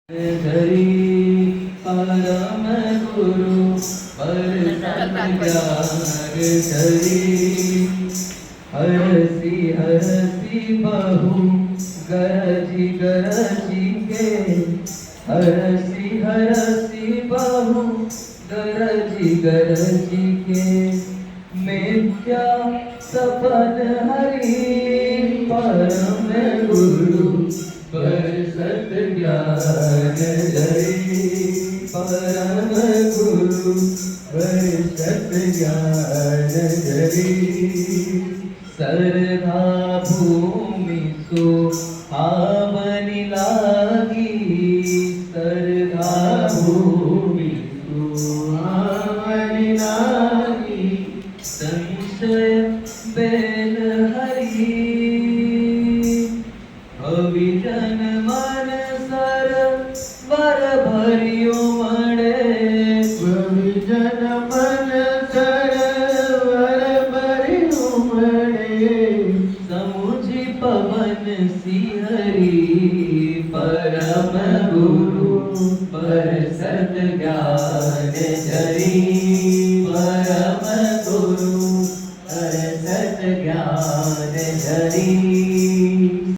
धरी परम गुरु पर ज्ञान धरी हरसी बहु गरजी गरजी के हरसी बहु गरजी गरजी के मिथ्या सपन हरि परम गुरु पर सत ज्ञान धरी परम गुरु पर सत ज्ञान धरी सरधा भूमि सुहावनी लागी सरधा भूमि सुहावनी लागी संशय बेल हरी अविजन मन सर वर भरियो मणे अविजन मन सर वर भरियो मणे समुझी पवन सिहरी परम गुरु पर सत ज्ञान धरी परम गुरु पर सत ज्ञान धरी